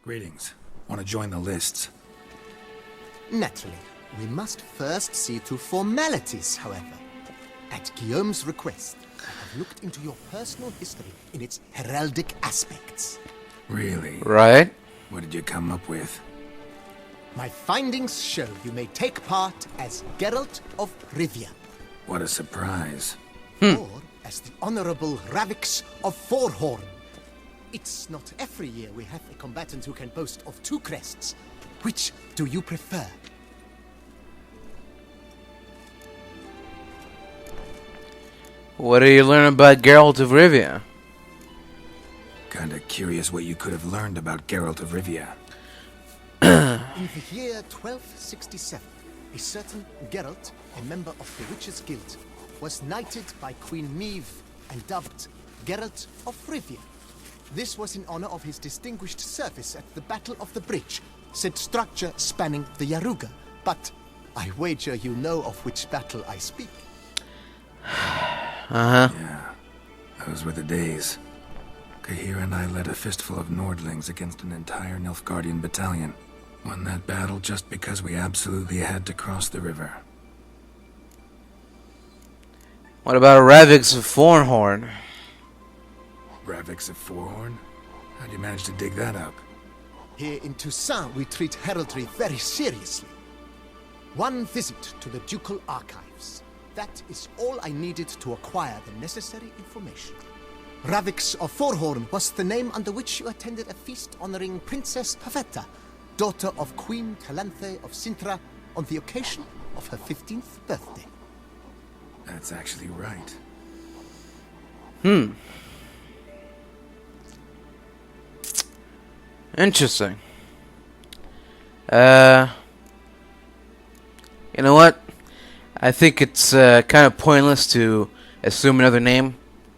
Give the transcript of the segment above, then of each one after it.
Greetings. Want to join the lists? Naturally. We must first see to formalities, however. At Guillaume's request, I have looked into your personal history in its heraldic aspects. Really? Right? What did you come up with? My findings show you may take part as Geralt of Rivia, What a surprise. or as the Honorable Ravix of Forhorn. It's not every year we have a combatant who can boast of 2 crests. Which do you prefer? What do you learn about Geralt of Rivia? Kinda curious what you could have learned about Geralt of Rivia. In the year 1267, a certain Geralt, a member of the Witches' Guild, was knighted by Queen Meve and dubbed Geralt of Rivia. This was in honor of his distinguished service at the Battle of the Bridge, said structure spanning the Yaruga. But I wager you know of which battle I speak. Yeah, those were the days. Kahir and I led a fistful of Nordlings against an entire Nilfgaardian battalion. Won that battle just because we absolutely had to cross the river. What about Ravix of Forhorn? Ravix of Forhorn? How'd you manage to dig that up? Here in Toussaint, we treat heraldry very seriously. One visit to the Ducal Archives. That is all I needed to acquire the necessary information. Ravix of Forhorn was the name under which you attended a feast honoring Princess Pavetta, daughter of Queen Calanthe of Sintra, on the occasion of her 15th birthday. That's actually right. Interesting. You know what? I think it's kind of pointless to assume another name.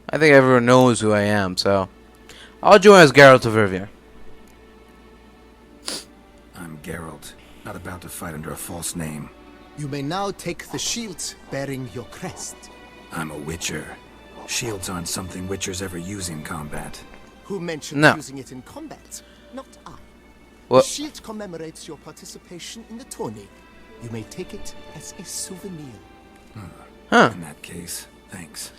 I think everyone knows who I am, so I'll join as Geralt of Rivia. I'm Geralt, not about to fight under a false name. You may now take the shield bearing your crest. I'm a Witcher. Shields aren't something Witchers ever use in combat. Who mentioned No. using it in combat? Not I. What? The shield commemorates your participation in the tourney. You may take it as a souvenir. Huh. In that case, thanks.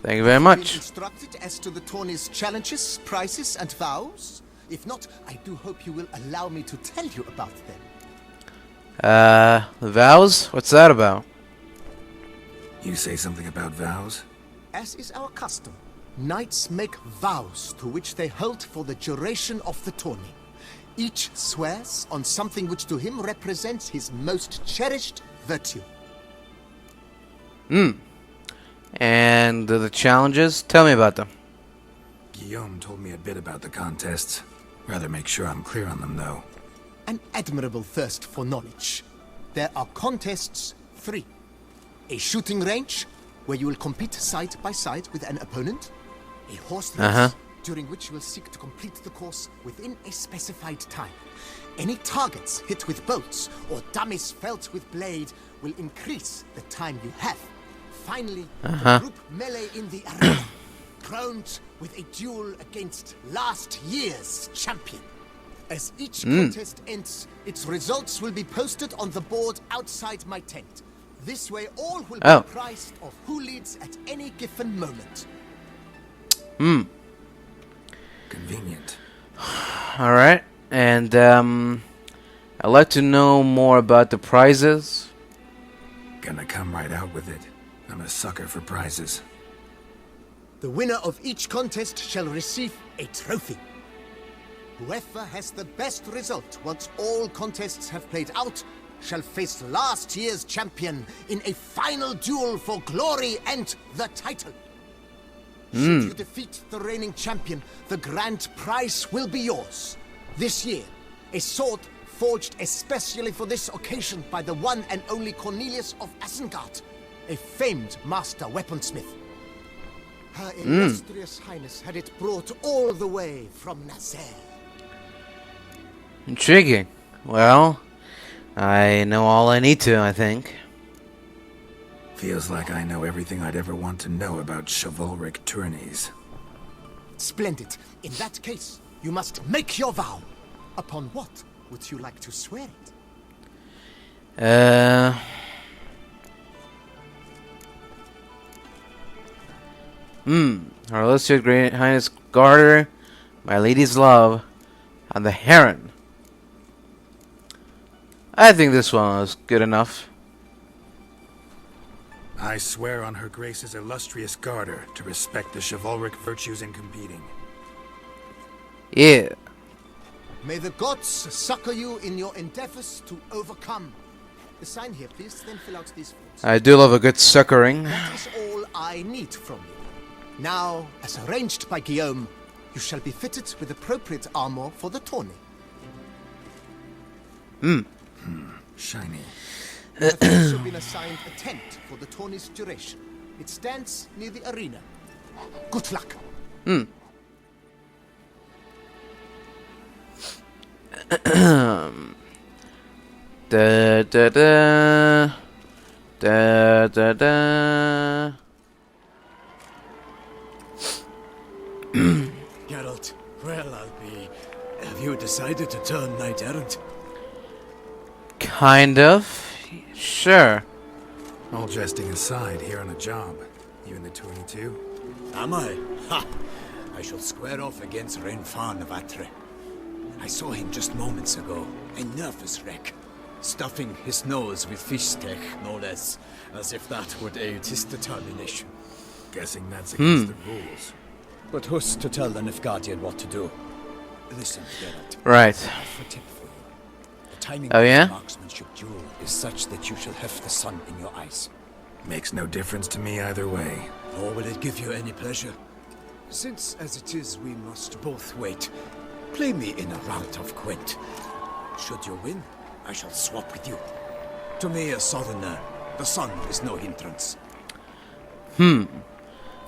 Thank you very Been much. instructed as to the tourney's challenges, prizes, and vows? If not, I do hope you will allow me to tell you about them. The vows? What's that about? You say something about vows? As is our custom, knights make vows to which they hold for the duration of the tourney. Each swears on something which to him represents his most cherished virtue. And the challenges? Tell me about them. Guillaume told me a bit about the contests. Rather make sure I'm clear on them, though. An admirable thirst for knowledge. There are contests 3. A shooting range, where you will compete side by side with an opponent. A horse race, during which you will seek to complete the course within a specified time. Any targets hit with bolts or dummies felt with blade will increase the time you have. Finally, the group melee in the arena, crowned with a duel against last year's champion. As each contest ends, its results will be posted on the board outside my tent. This way all will be apprised of who leads at any given moment. Convenient. Alright. And, I'd like to know more about the prizes. Gonna come right out with it. I'm a sucker for prizes. The winner of each contest shall receive a trophy. Whoever has the best result once all contests have played out shall face last year's champion in a final duel for glory and the title. Should you defeat the reigning champion, the grand prize will be yours. This year, a sword forged especially for this occasion by the one and only Cornelius of Isengard, a famed master weaponsmith. Her illustrious highness had it brought all the way from Nazaire. Intriguing. Well, I know all I need to, I think. Feels like I know everything I'd ever want to know about chivalric tourneys. Splendid. In that case, you must make your vow. Upon what would you like to swear it? Her illustrious Great Highness Garter, my lady's love, and the Heron. I think this one is good enough. I swear on Her Grace's illustrious garter to respect the chivalric virtues in competing. Yeah. May the gods succor you in your endeavors to overcome. Sign here, please, then fill out these forms. I do love a good suckering. That is all I need from you. Now, as arranged by Guillaume, you shall be fitted with appropriate armor for the tourney. Shiny. You have also been assigned a tent for the tourney's duration. It stands near the arena. Good luck. Da da da. Da da da. Geralt, well, I'll be. Have you decided to turn knight errant? Kind of. Sure. All jesting aside, here on a job. You in the tourney too? Am I? Ha! I shall square off against Renfan of Atre. I saw him just moments ago. A nervous wreck. Stuffing his nose with fish steak, no less. As if that would aid his determination. Guessing that's against the rules. But who's to tell the Nilfgaardian what to do? Listen, Geralt. Right. I have a tip for you. The timing Oh, of yeah? the marksmanship duel is such that you shall have the sun in your eyes. Makes no difference to me either way. Nor will it give you any pleasure. Since, as it is, we must both wait, play me in a rout of Gwent. Should you win, I shall swap with you. To me, a southerner, the sun is no hindrance.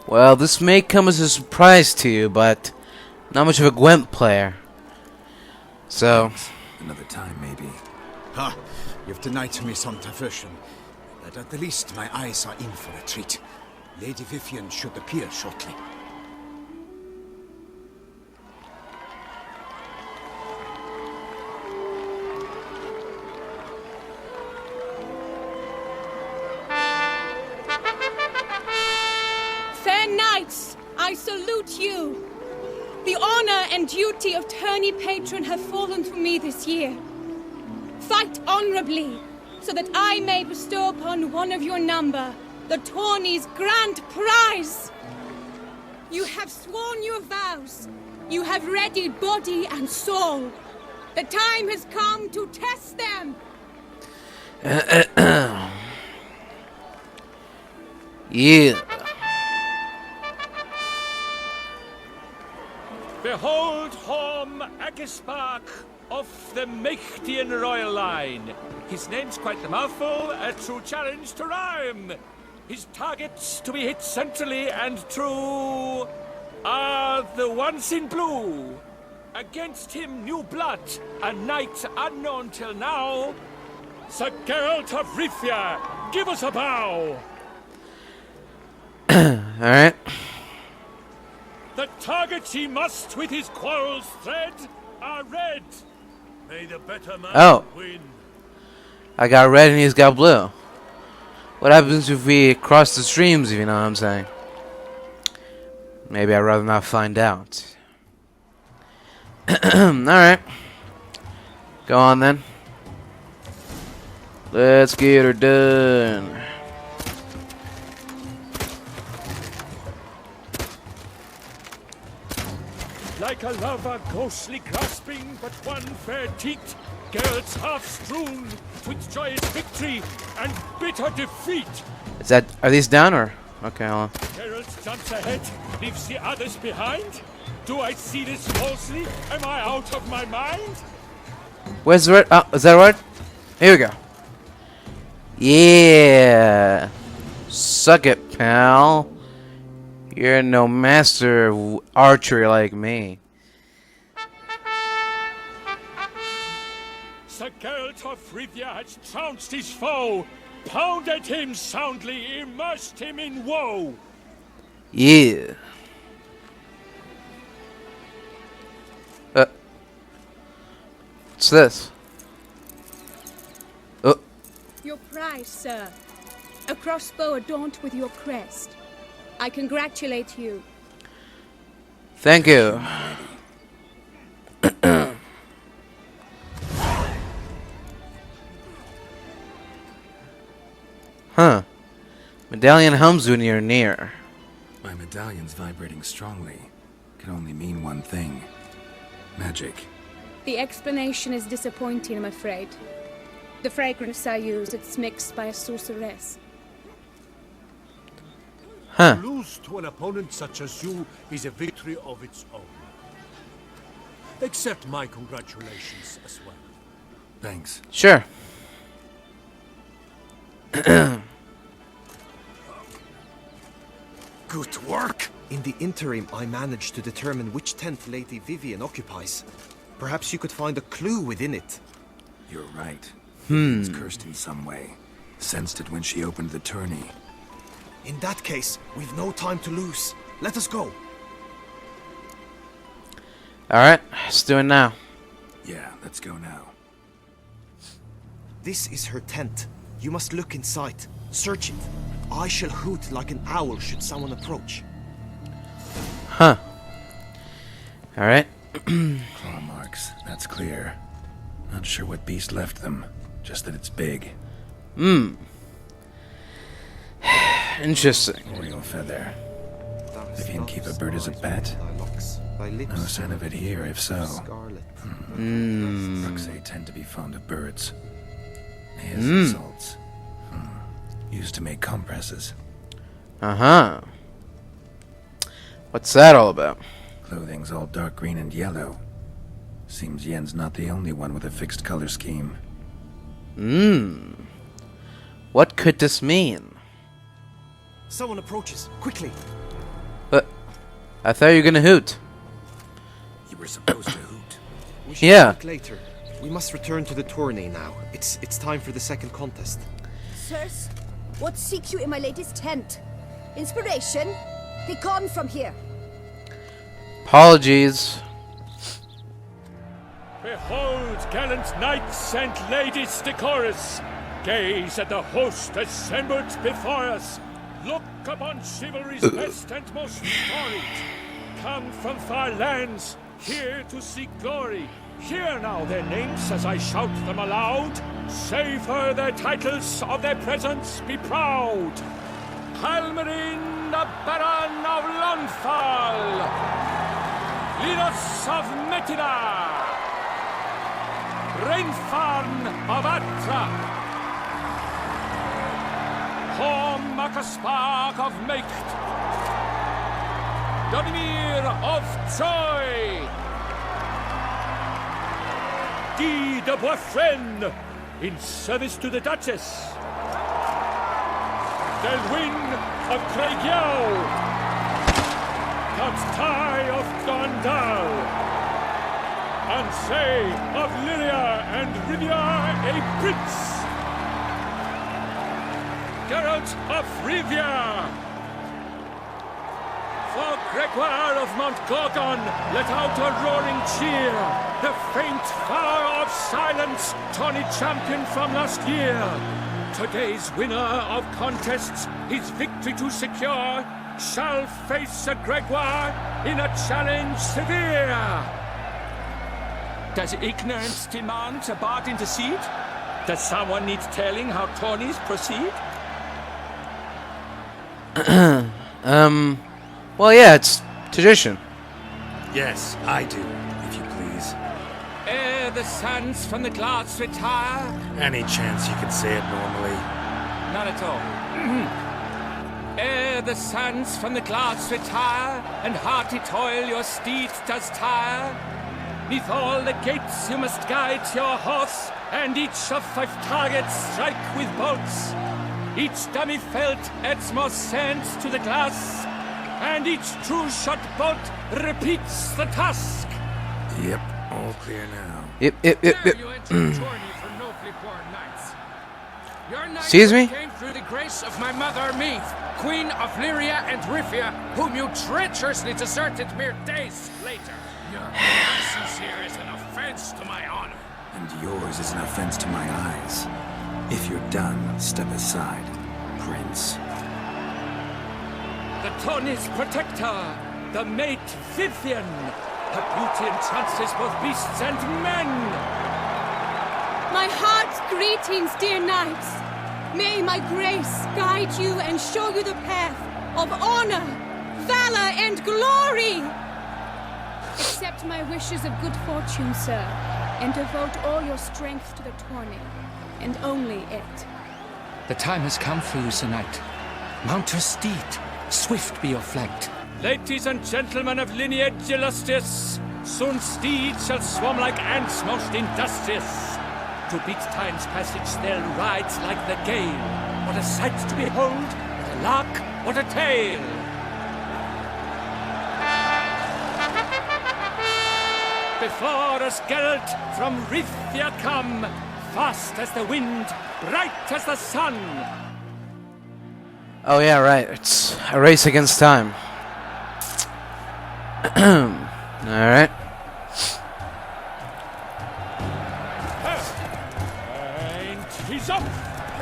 Well, this may come as a surprise to you, but not much of a Gwent player. So, Another time, maybe. Ha! You've denied me some diversion. But at the least, my eyes are in for a treat. Lady Vivienne should appear shortly. Fair knights, I salute you. The honor and duty of tourney patron have fallen to me this year. Fight honorably, so that I may bestow upon one of your number the tourney's grand prize. You have sworn your vows. You have readied body and soul. The time has come to test them. yeah. Behold Horm Agispark of the Mächtian royal line. His name's quite the mouthful, a true challenge to rhyme. His targets to be hit centrally and true are the ones in blue. Against him new blood, a knight unknown till now. Sir Geralt of Rivia, give us a bow. Alright. The targets he must with his quarrels thread are red. May the better man win. I got red and he's got blue. What happens if we cross the streams, if you know what I'm saying? Maybe I'd rather not find out. Alright. Go on then. Let's get her done. Like a lover ghostly grasping but one fair teat, Geralt's half strewn with joyous victory and bitter defeat. Is that, are these down or? Okay, hold on. Geralt jumps ahead, leaves the others behind. Do I see this falsely? Am I out of my mind? Where's the red? Oh, is that red? Here we go. Yeah. Suck it, pal. You're no master of archery like me. Sir Geralt of Rivia has trounced his foe, pounded him soundly, immersed him in woe. What's this? Oh, Your prize, sir. A crossbow adorned with your crest. I congratulate you. thank you. Huh. Medallion hums when you're near. My medallion's vibrating strongly. Can only mean one thing. Magic. The explanation is disappointing, I'm afraid. The fragrance I use, it's mixed by a sorceress. Huh. To lose to an opponent such as you is a victory of its own. Accept my congratulations as well. Thanks. Sure. Good work! In the interim, I managed to determine which tent Lady Vivienne occupies. Perhaps you could find a clue within it. You're right. It's cursed in some way. Sensed it when she opened the tourney. In that case, we've no time to lose. Let us go. Alright, let's do it now. Yeah, let's go now. This is her tent. You must look inside. Search it. I shall hoot like an owl should someone approach. Huh. Alright. Claw marks, that's clear. Not sure what beast left them. Just that it's big. Interesting. Oriole feather. Vivienne keep a bird as a pet? No sign of it here, if so. Bruxay tend to be fond of birds. His and salts. Used to make compresses. Uh-huh. What's that all about? Clothing's all dark green and yellow. Seems Yen's not the only one with a fixed color scheme. What could this mean? Someone approaches. Quickly. But I thought you were gonna hoot. You were supposed to hoot. We shall Yeah. speak later. We must return to the tourney now. It's time for the second contest. Sirs, what seek you in my lady's tent? Inspiration? Be gone from here. Apologies. Behold, gallant knights and ladies decorous, gaze at the host assembled before us. Look upon chivalry's best and most storied. Come from far lands, here to seek glory. Hear now their names as I shout them aloud. Savor their titles, of their presence be proud. Halmarin, the Baron of Lonfal, Linus of Metina, Reinfarn of Atra, Horm Makaspark of Meicht, Donimir of Troy, Guy de Boisfren, in service to the Duchess, Delwyn of Craigiau, Count Tai of Gondal, Ansay of Lyria and Rivia a prince, Geralt of Rivia, for Gregoire of Montgorgon, let out a roaring cheer, the faint fire of silence, tawny champion from last year. Today's winner of contests, his victory to secure, shall face a Gregoire in a challenge severe. Does ignorance demand a bard intercede? Does someone need telling how tourneys proceed? Well, yeah, it's tradition. Yes, I do, if you please. Ere the suns from the clouds retire. Any chance you could say it normally? Not at all. Ere the suns from the clouds retire, and hearty toil your steed does tire, 'neath all the gates you must guide your horse, and each of 5 targets strike with bolts. Each dummy felt adds more sand to the glass, and each true shot bolt repeats the task. Yep, all clear now. Yep. You enter a tourney for nobly born knights. Your knight Excuse me? came through the grace of my mother Meath, Queen of Lyria and Rifia, whom you treacherously deserted mere days later. Your presence here is an offense to my honor. And yours is an offense to my eyes. If you're done, step aside, Prince. The Tawny's protector, the mate Vivienne. Her beauty entrances both beasts and men. My heart's greetings, dear knights. May my grace guide you and show you the path of honor, valor, and glory. Accept my wishes of good fortune, sir, and devote all your strength to the Tawny, and only it. The time has come for you, Sir Knight. Mount her steed. Swift be your flight. Ladies and gentlemen of lineage illustrious, soon steeds shall swarm like ants most industrious. To beat time's passage they'll ride like the gale. What a sight to behold, what a lark, what a tale! Before us Geralt from Rithia come, fast as the wind, bright as the sun. Oh yeah, right. It's a race against time. Alright. And he's up!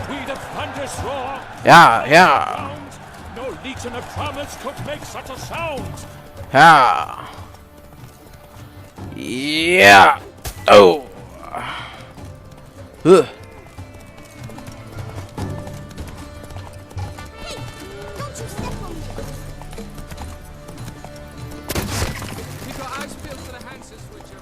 We the thunder's roar! Yeah. No legion of drummers could make such a sound! Yeah. Yeah. Oh. Ugh. Keep your eyes peeled for the Hanses, Witcher.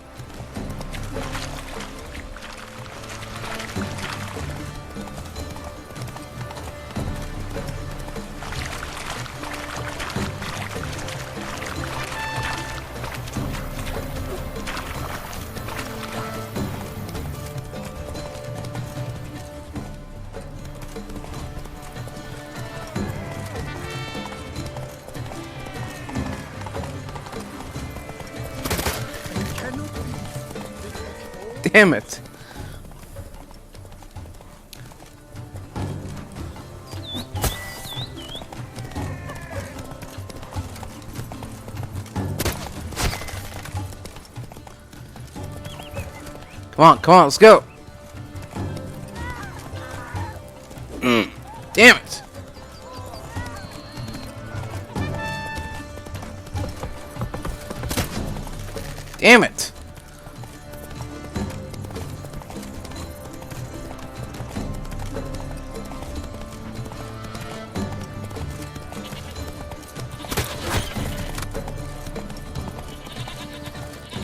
Damn it. Come on, let's go. Damn it. Damn it.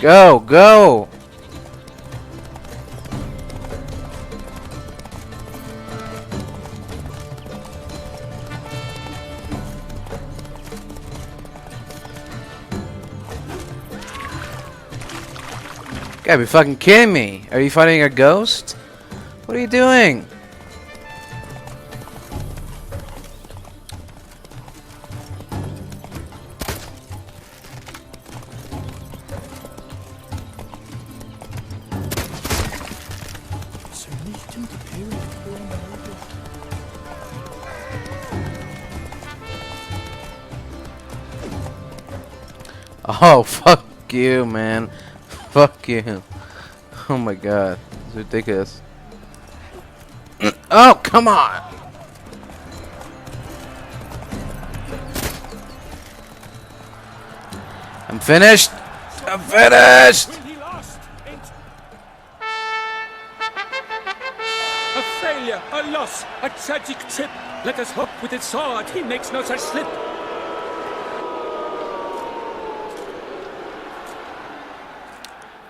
Go. Gotta be fucking kidding me. Are you fighting a ghost? What are you doing? Oh, fuck you, man. Fuck you. Oh my god. It's ridiculous. Oh, come on! I'm finished! I'm finished! He lost! A failure, a loss, a tragic trip. Let us hope with his sword he makes no such slip.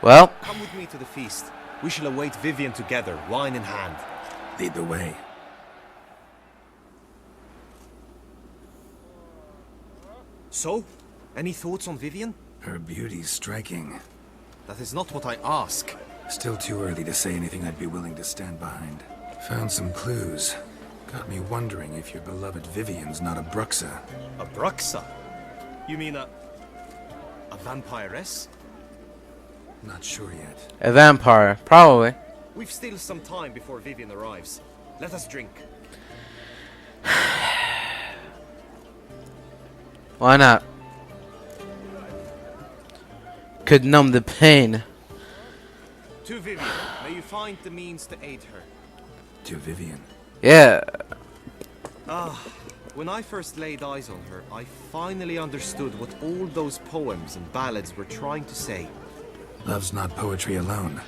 Well, Come with me to the feast. We shall await Vivienne together, wine in hand. Lead the way. So, any thoughts on Vivienne? Her beauty's striking. That is not what I ask. Still too early to say anything I'd be willing to stand behind. Found some clues. Got me wondering if your beloved Vivienne's not a Bruxa. A Bruxa? You mean a vampiress? Not sure yet. a vampire. Probably. We've still some time before Vivienne arrives. Let us drink. Why not? Could numb the pain. To Vivienne, may you find the means to aid her. To Vivienne. Yeah. When I first laid eyes on her, I finally understood what all those poems and ballads were trying to say. Love's not poetry alone.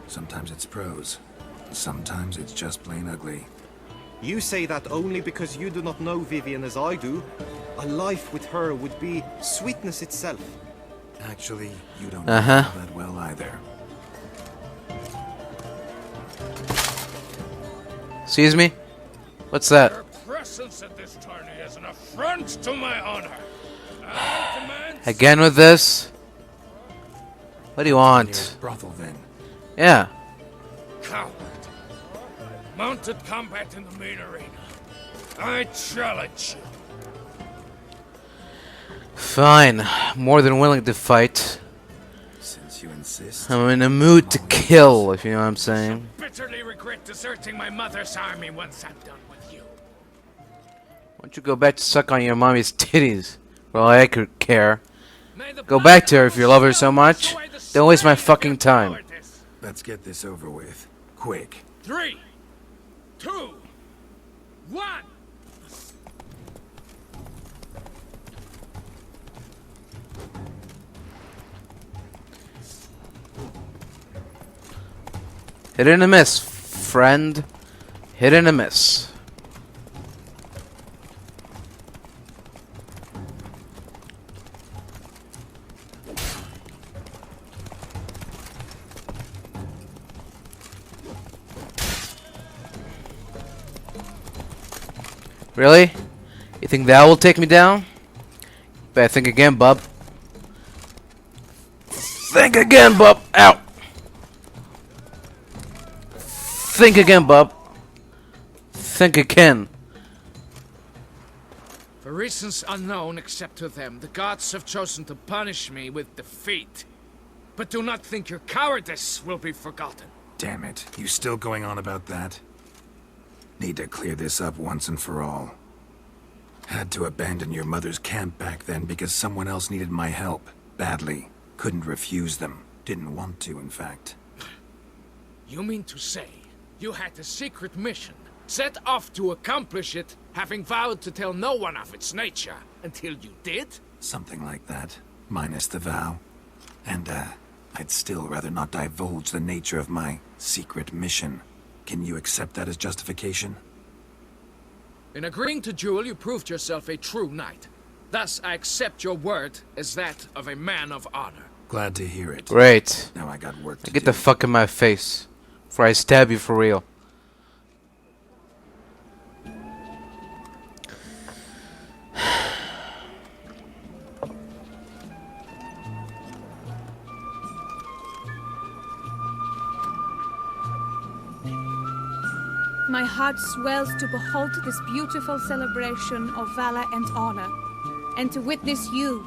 Sometimes it's prose. Sometimes it's just plain ugly. You say that only because you do not know Vivienne as I do. A life with her would be sweetness itself. Actually, you don't know that well either. Excuse me? What's that? Your presence at this tourney is an affront to my honor. I demand Again with this? What do you want? Brothel, then. Yeah. coward. Mounted combat in the main arena. I challenge you. Fine. More than willing to fight. Since you insist. I'm in a mood to kill, if you know what I'm saying. Bitterly regret deserting my mother's army once I'm done with you. Why don't you go back to suck on your mommy's titties? Well, I could care. Go back to her if you love her so much. Don't waste my fucking time. Let's get this over with. Quick. 3, 2, 1. Hit and a miss, friend. Hit and a miss. Really? You think that will take me down? Better think again, bub. Think again, bub. Ow. Think again, bub. Think again. For reasons unknown except to them, the gods have chosen to punish me with defeat. But do not think your cowardice will be forgotten. Damn it. You still going on about that? Need to clear this up once and for all. Had to abandon your mother's camp back then because someone else needed my help. Badly. Couldn't refuse them. Didn't want to, in fact. You mean to say you had a secret mission, set off to accomplish it, having vowed to tell no one of its nature, until you did? Something like that. Minus the vow. And, I'd still rather not divulge the nature of my secret mission. Can you accept that as justification? In agreeing to duel, you proved yourself a true knight. Thus, I accept your word as that of a man of honor. Glad to hear it. Great. Now I got work to Get do. the fuck in my face before I stab you for real. My heart swells to behold this beautiful celebration of valor and honor, and to witness you,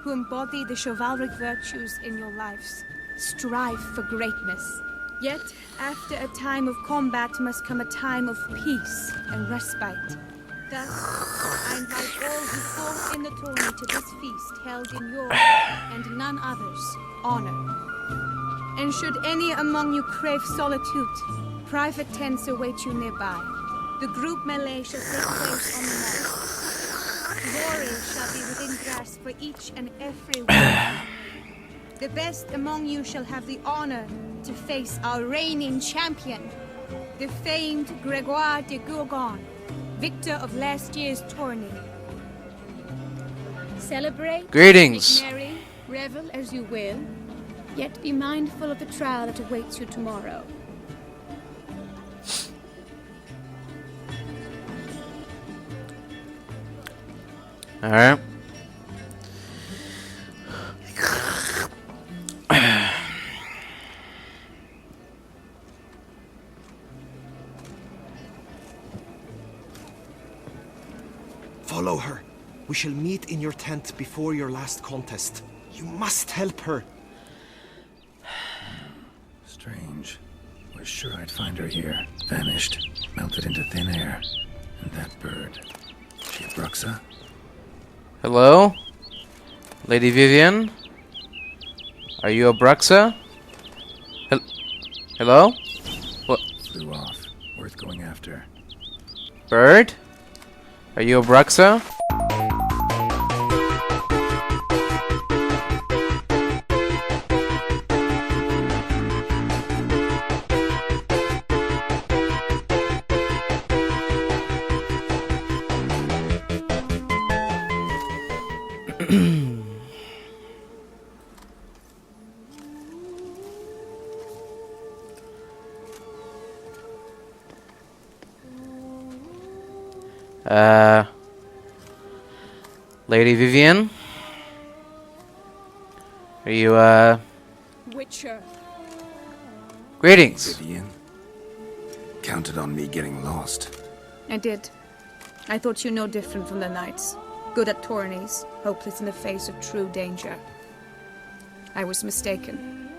who embody the chivalric virtues in your lives, strive for greatness. Yet, after a time of combat must come a time of peace and respite. Thus, I invite all who fought in the tourney to this feast held in your, and none other's, honor. And should any among you crave solitude, private tents await you nearby. The group melee shall take place on the morrow. Glory shall be within grasp for each and every one. The best among you shall have the honor to face our reigning champion, the famed Gregoire de Gourgon, victor of last year's tourney. Celebrate, Greetings. make merry, revel as you will, yet be mindful of the trial that awaits you tomorrow. Alright. Follow her. We shall meet in your tent before your last contest. You must help her. Strange. Was sure I'd find her here. Vanished. Melted into thin air. And that bird. She a Bruxa? Hello? Lady Vivienne? Are you a Bruxa? Hello? What? Flew off. Worth going after. Bird? Are you a Bruxa? Lady Vivienne? Are you, Witcher. Greetings. Vivienne? Counted on me getting lost. I did. I thought you no different from the knights. Good at tourneys, hopeless in the face of true danger. I was mistaken.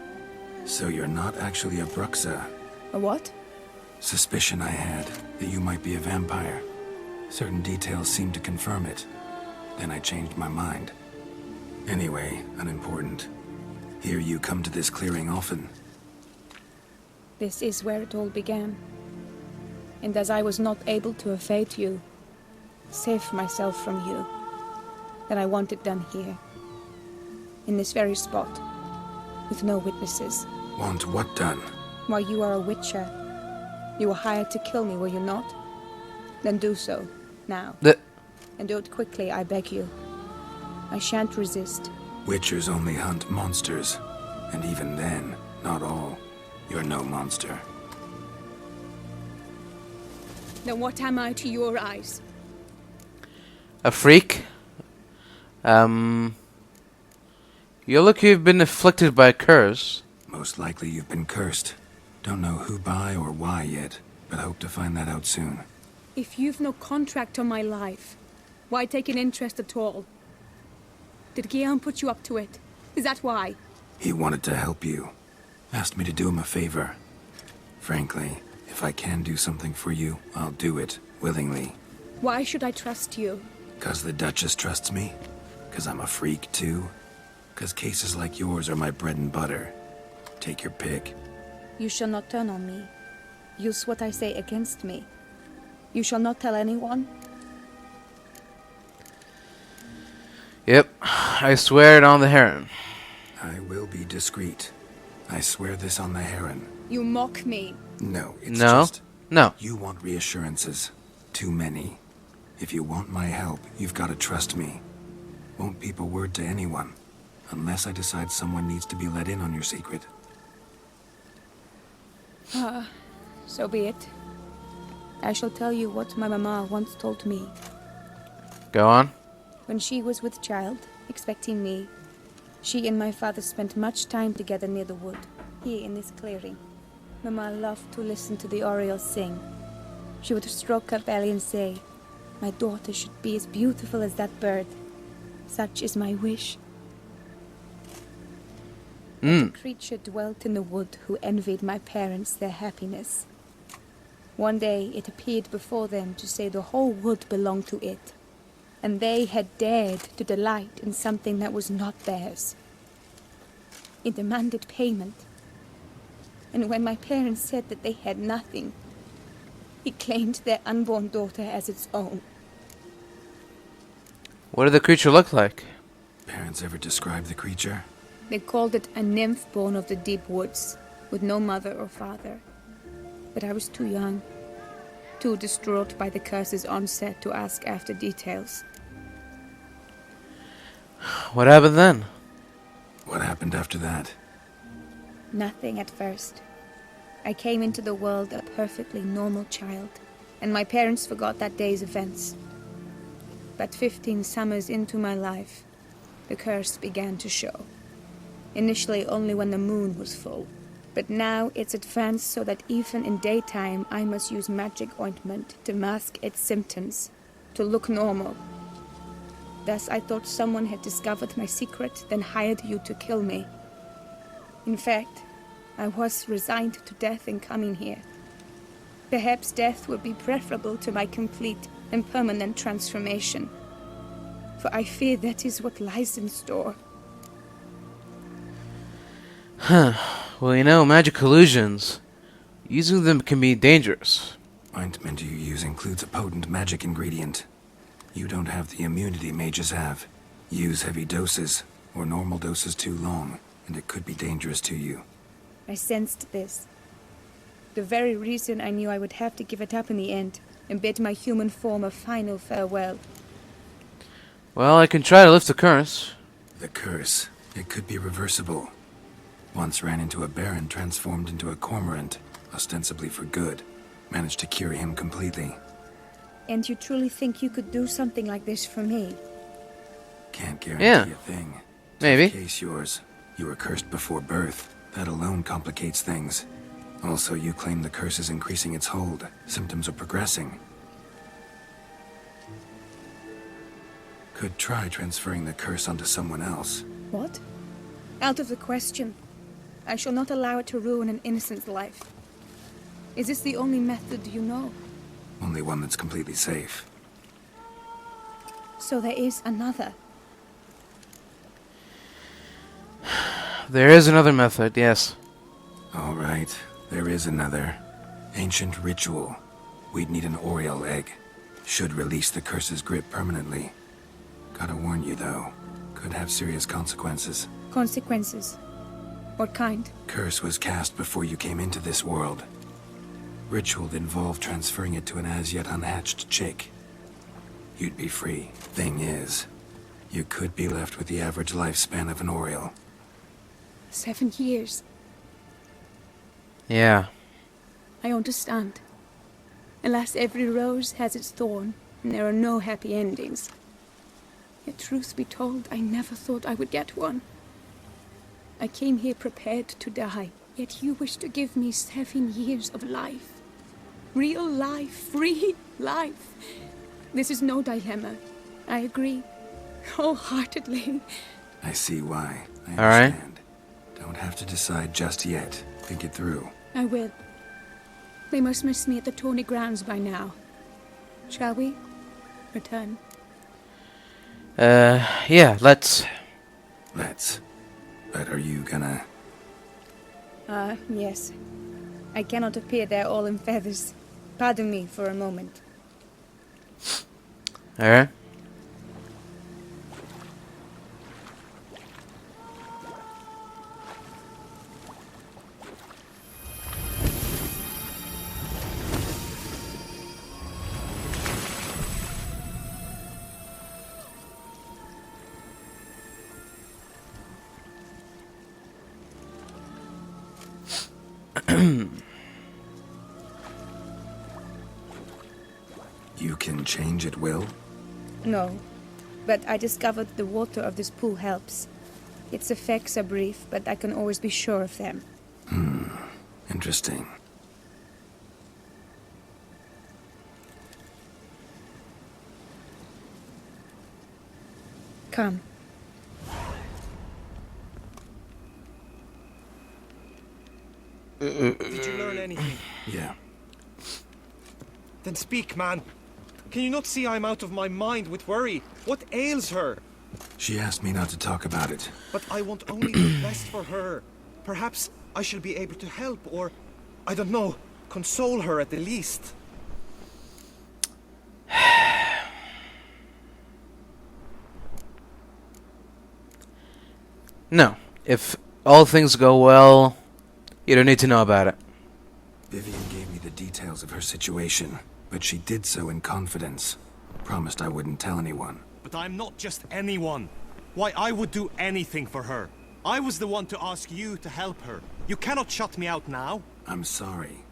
So you're not actually a Bruxa. A what? Suspicion I had that you might be a vampire. Certain details seemed to confirm it. Then I changed my mind. Anyway, unimportant. Here you come to this clearing often. This is where it all began. And as I was not able to evade you, save myself from you, then I want it done here. In this very spot. With no witnesses. Want what done? Why, you are a witcher. You were hired to kill me, were you not? Then do so, now. And do it quickly, I beg you. I shan't resist. Witchers only hunt monsters. And even then, not all. You're no monster. Then what am I to your eyes? A freak? You look you've been afflicted by a curse. Most likely you've been cursed. Don't know who by or why yet, but hope to find that out soon. If you've no contract on my life, why take an interest at all? Did Guillaume put you up to it? Is that why? He wanted to help you. Asked me to do him a favor. Frankly, if I can do something for you, I'll do it, willingly. Why should I trust you? 'Cause the Duchess trusts me? 'Cause I'm a freak, too? 'Cause cases like yours are my bread and butter. Take your pick. You shall not turn on me. Use what I say against me. You shall not tell anyone? Yep, I swear it on the heron. I will be discreet. I swear this on the heron. You mock me. No, it's No? just... No. You want reassurances. Too many. If you want my help, you've got to trust me. Won't peep a word to anyone. Unless I decide someone needs to be let in on your secret. So be it. I shall tell you what my mama once told me. Go on. When she was with child, expecting me, she and my father spent much time together near the wood, here in this clearing. Mama loved to listen to the orioles sing. She would stroke her belly and say, "My daughter should be as beautiful as that bird. Such is my wish." A creature dwelt in the wood who envied my parents their happiness. One day it appeared before them to say the whole wood belonged to it, and they had dared to delight in something that was not theirs. It demanded payment, and when my parents said that they had nothing, it claimed their unborn daughter as its own. What did the creature look like? Parents ever describe the creature? They called it a nymph born of the deep woods, with no mother or father. But I was too young, too distraught by the curse's onset to ask after details. What happened then? What happened after that? Nothing at first. I came into the world a perfectly normal child, and my parents forgot that day's events. But 15 summers into my life, the curse began to show. Initially only when the moon was full, but now it's advanced so that even in daytime I must use magic ointment to mask its symptoms, to look normal. Thus I thought someone had discovered my secret, then hired you to kill me. In fact, I was resigned to death in coming here. Perhaps death would be preferable to my complete and permanent transformation, for I fear that is what lies in store. Well, you know, magic illusions Using them can be dangerous. Ointment you use includes a potent magic ingredient. You don't have the immunity mages have. Use heavy doses, or normal doses too long, and it could be dangerous to you. I sensed this. The very reason I knew I would have to give it up in the end, and bid my human form a final farewell. Well, I can try to lift the curse. The curse. It could be reversible. Once ran into a baron transformed into a cormorant, ostensibly for good. Managed to cure him completely. And you truly think you could do something like this for me? Can't guarantee a thing. Maybe. Tough case yours. You were cursed before birth. That alone complicates things. Also, you claim the curse is increasing its hold. Symptoms are progressing. Could try transferring the curse onto someone else. What? Out of the question. I shall not allow it to ruin an innocent's life. Is this the only method you know? Only one that's completely safe. So there is another. There is another method, yes. All right, there is another. Ancient ritual. We'd need an Oriole egg. Should release the curse's grip permanently. Gotta warn you, though. Could have serious consequences. Consequences? What kind? Curse was cast before you came into this world. Ritual involved transferring it to an as-yet unhatched chick. You'd be free. Thing is, you could be left with the average lifespan of an Oriole. 7 years. Yeah. I understand. Alas, every rose has its thorn, and there are no happy endings. Yet truth be told, I never thought I would get one. I came here prepared to die, yet you wish to give me 7 years of life. Real life, free life. This is no dilemma. I agree. Wholeheartedly. I see why. I All right. understand. Don't have to decide just yet. Think it through. I will. They must miss me at the Tawny Grounds by now. Shall we? Return. Yeah, let's. Let's. But are you gonna... Yes. I cannot appear there all in feathers. Pardon me for a moment. Alright. You can change at will? No, but I discovered the water of this pool helps. Its effects are brief, but I can always be sure of them. Interesting. Come. Did you learn anything? Yeah. Then speak, man. Can you not see I'm out of my mind with worry? What ails her? She asked me not to talk about it. But I want only the best for her. Perhaps I shall be able to help, or, I don't know, console her at the least. No. If all things go well, you don't need to know about it. Vivienne gave me the details of her situation, but she did so in confidence. Promised I wouldn't tell anyone. But I'm not just anyone. Why, I would do anything for her. I was the one to ask you to help her. You cannot shut me out now. I'm sorry.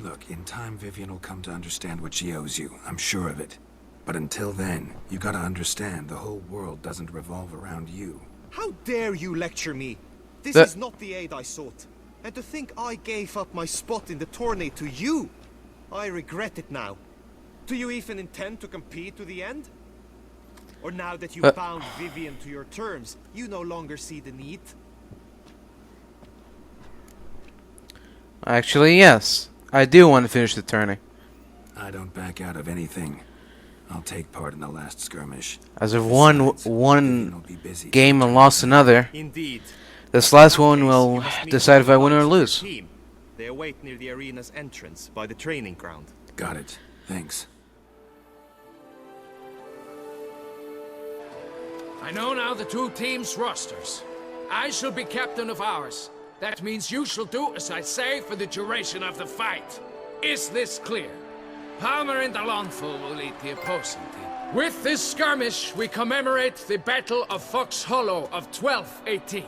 Look, in time Vivienne will come to understand what she owes you. I'm sure of it. But until then, you gotta understand the whole world doesn't revolve around you. How dare you lecture me? This is not the aid I sought. And to think I gave up my spot in the tourney to you. I regret it now. Do you even intend to compete to the end? Or now that you've bound Vivienne to your terms, you no longer see the need? Actually, yes. I do want to finish the tourney. I don't back out of anything. I'll take part in the last skirmish. As I've Besides, won Vivienne will be busy. game and lost another, Indeed. this last one will decide if I win or lose. They await near the arena's entrance, by the training ground. Got it. Thanks. I know now the two teams' rosters. I shall be captain of ours. That means you shall do as I say for the duration of the fight. Is this clear? Palmer and the Lawnful will lead the opposing team. With this skirmish, we commemorate the Battle of Fox Hollow of 1218,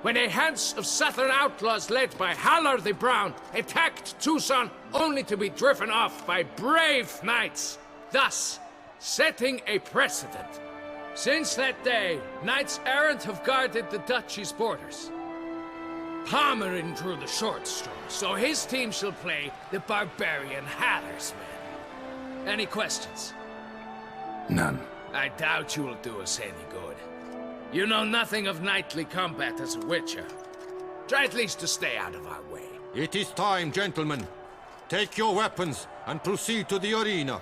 when a Hans of Southern outlaws led by Halar the Brown attacked Tucson only to be driven off by brave knights, thus setting a precedent. Since that day, knights errant have guarded the duchy's borders. Palmerin drew the short straw, so his team shall play the barbarian Halar's men. Any questions? None. I doubt you will do us any good. You know nothing of knightly combat as a witcher. Try at least to stay out of our way. It is time, gentlemen. Take your weapons and proceed to the arena.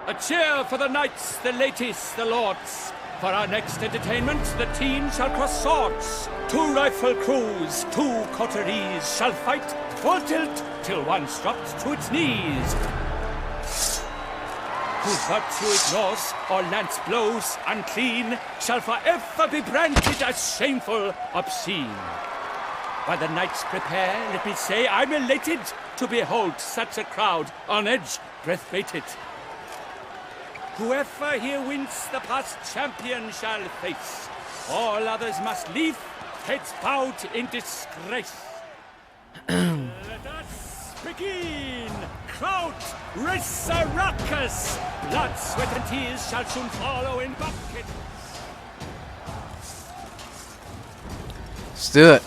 A cheer for the knights, the ladies, the lords. For our next entertainment, the team shall cross swords. 2 rifle crews, 2 coteries shall fight full tilt till one's dropped to its knees. Who virtue ignores or lance blows unclean shall forever be branded as shameful, obscene. While the knights prepare, let me say I'm elated to behold such a crowd on edge, breath baited. Whoever here wins the past champion shall face. All others must leave, heads bowed in disgrace. Let us begin! Crowd, raise a ruckus! Blood, sweat, and tears shall soon follow in buckets. Let's do it.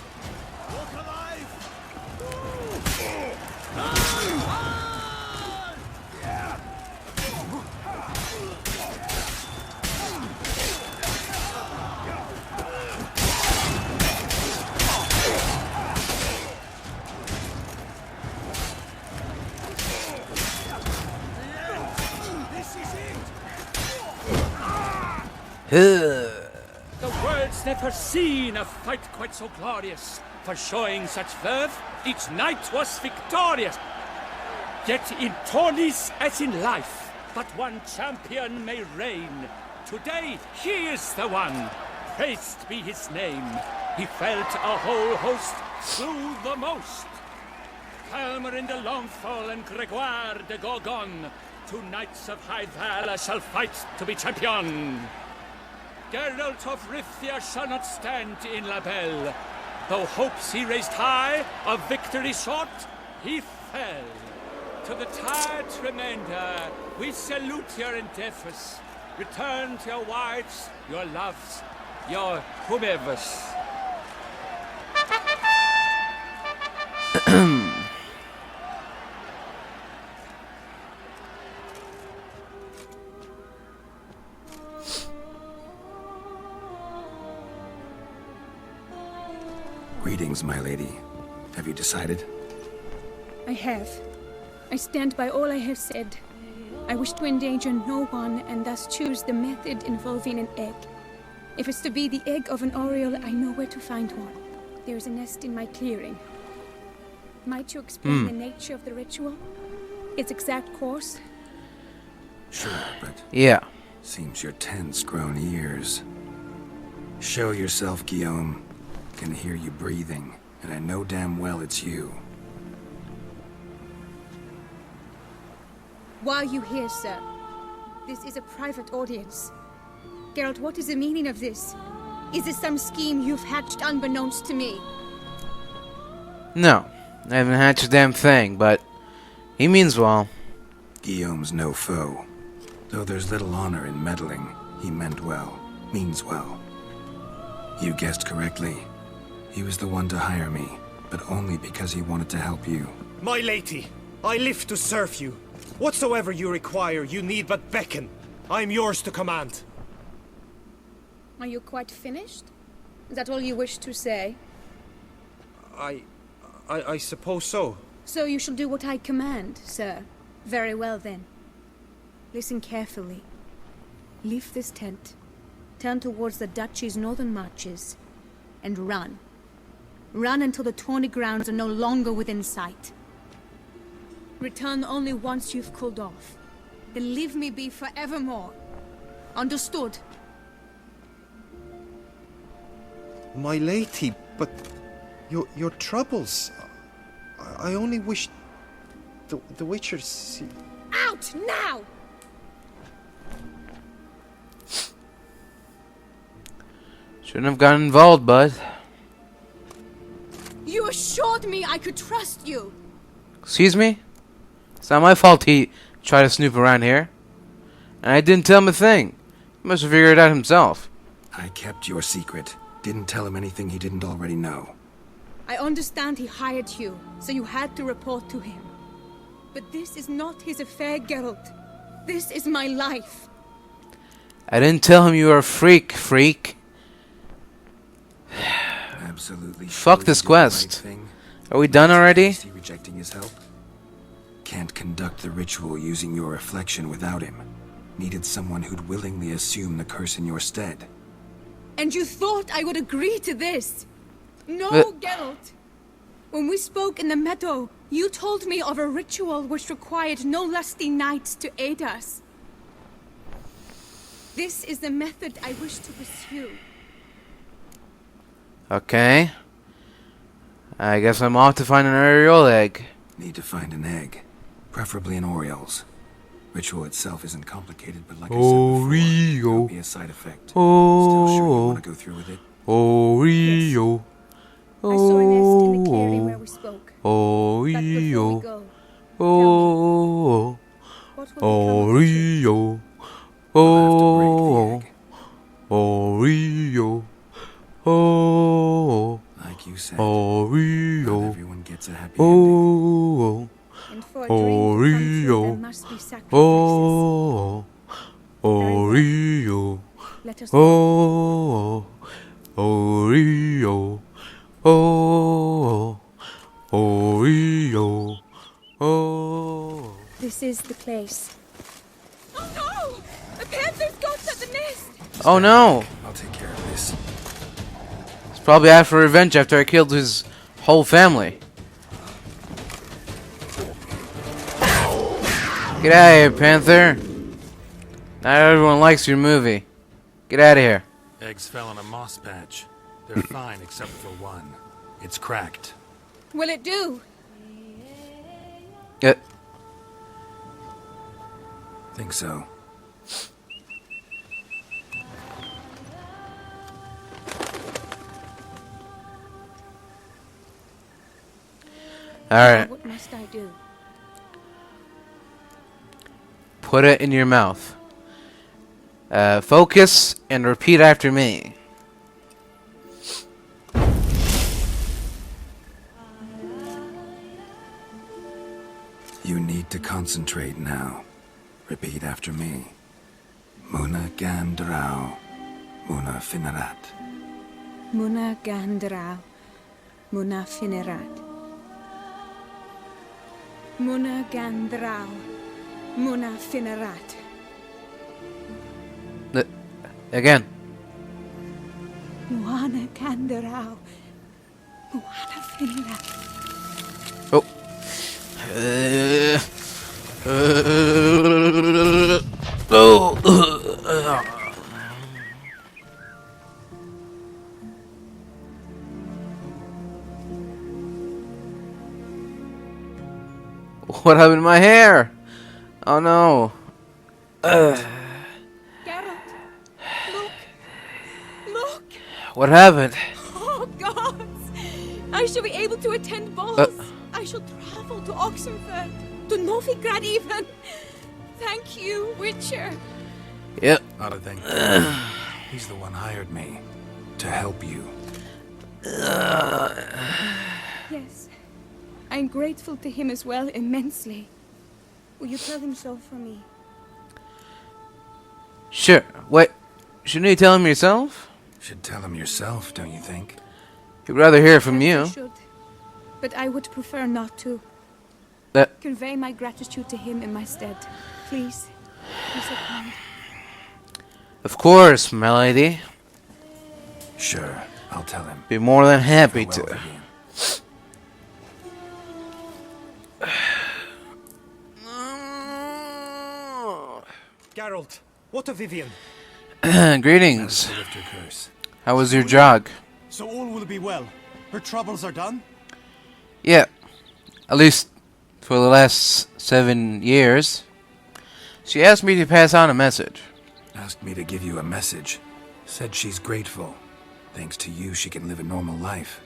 The world's never seen a fight quite so glorious. For showing such verve, each knight was victorious. Yet in tourneys as in life, but one champion may reign. Today, he is the one. Praised be his name. He felt a whole host, slew the most. Palmerin de Longfall and Gregoire de Gorgon, 2 knights of high valor shall fight to be champion. Geralt of Rithia shall not stand in La Belle. Though hopes he raised high, of victory short, he fell. To the tired remainder, we salute your endeavors. Return to your wives, your loves, your whomevers. Greetings, my lady. Have you decided? I have. I stand by all I have said. I wish to endanger no one and thus choose the method involving an egg. If it's to be the egg of an oriole, I know where to find one. There is a nest in my clearing. Might you explain the nature of the ritual? Its exact course? Sure, but... Yeah. Seems you're tense grown ears. Show yourself, Guillaume. Can hear you breathing, and I know damn well it's you. Why are you here, sir? This is a private audience. Geralt, what is the meaning of this? Is this some scheme you've hatched unbeknownst to me? No, I haven't hatched a damn thing, but he means well. Guillaume's no foe. Though there's little honor in meddling, he meant well, means well. You guessed correctly. He was the one to hire me, but only because he wanted to help you. My lady, I live to serve you. Whatsoever you require, you need but beckon. I am yours to command. Are you quite finished? Is that all you wish to say? I suppose so. So you shall do what I command, sir. Very well, then. Listen carefully. Leave this tent, turn towards the duchy's northern marches, and run. Run until the tourney grounds are no longer within sight. Return only once you've cooled off. Then leave me be forevermore. Understood? My lady, but your troubles. I only wish the Witchers. Out now! Shouldn't have gotten involved, bud. You assured me I could trust you. Excuse me? It's not my fault he tried to snoop around here. And I didn't tell him a thing. He must have figured it out himself. I kept your secret. Didn't tell him anything he didn't already know. I understand he hired you, so you had to report to him. But this is not his affair, Geralt. This is my life. I didn't tell him you were a freak. Absolutely. Fuck this quest. Are we done already? Is he rejecting his help? Can't conduct the ritual using your reflection without him. Needed someone who'd willingly assume the curse in your stead. And you thought I would agree to this? No, Geralt. When we spoke in the meadow, you told me of a ritual which required no lusty knights to aid us. This is the method I wish to pursue. Okay. I guess I'm off to find an Ariel egg. Need to find an egg. Preferably an Oriole's. Ritual itself isn't complicated, but like I said before, it'll be a side effect. Still sure you want to go through with it? Oreo. I saw a nest in the clearing where we spoke. But before we go, tell me, what will become of the tree? Oreo. Oh, like you said, Oreo. not everyone gets a happy ending. And for a dream to come true, there must be sacrifices. Oreo. Let us go. Oreo. Oreo. This is the place. Oh no! The panther's got at the nest! Oh no! I'll take care of this. It's probably out for revenge after I killed his whole family. Get out of here, Panther. Not everyone likes your movie. Get out of here. Eggs fell in a moss patch. They're fine except for one. It's cracked. Will it do? Think so. Alright. What must I do? Put it in your mouth. Focus and repeat after me. You need to concentrate now. Repeat after me. Muna Gandrau, Muna Finerat. Muna Gandrau, Muna Finerat. Muna Gandrau, Muna Finerat. Again. Muna Gandrau, Muna Finerat. Oh. What happened to my hair? Oh no. Geralt, look! What happened? Oh gods! I shall be able to attend balls. I shall travel to Oxenfurt, to Novigrad even. Thank you, Witcher. Yep. Not a thing. He's the one hired me to help you. Yes, I'm grateful to him as well, immensely. Will you tell him so for me? Sure. Wait. Shouldn't you tell him yourself? Should tell him yourself, don't you think? He'd rather hear from you. I should, but I would prefer not to. Convey my gratitude to him in my stead, please. You're so kind. Of course, my lady. Sure, I'll tell him. Be more than happy Farewell, to. Vivienne. Geralt, what of Vivienne? Greetings. Lift her curse. How was your jog? So all will be well. Her troubles are done? Yeah. At least for the last 7 years. She asked me to pass on a message. Asked me to give you a message. Said she's grateful. Thanks to you, she can live a normal life.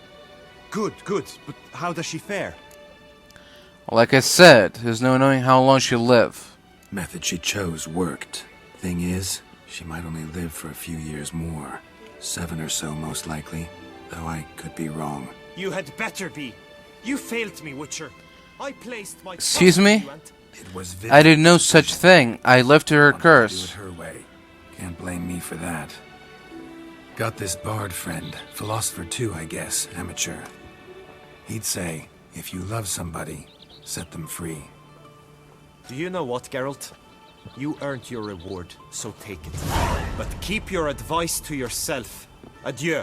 Good, good. But how does she fare? Like I said, there's no knowing how long she'll live. Method she chose worked. Thing is, she might only live for a few years more. 7 or so, most likely. Though I could be wrong. You had better be. You failed me, Witcher. I placed my Excuse trust in me? you and- It was I did no Vivienne's such decision. thing. I left her Wanted to curse. do it her way. Can't blame me for that. Got this bard friend. Philosopher too, I guess. Amateur. He'd say, if you love somebody, set them free. Do you know what, Geralt? You earned your reward, so take it. But keep your advice to yourself. Adieu.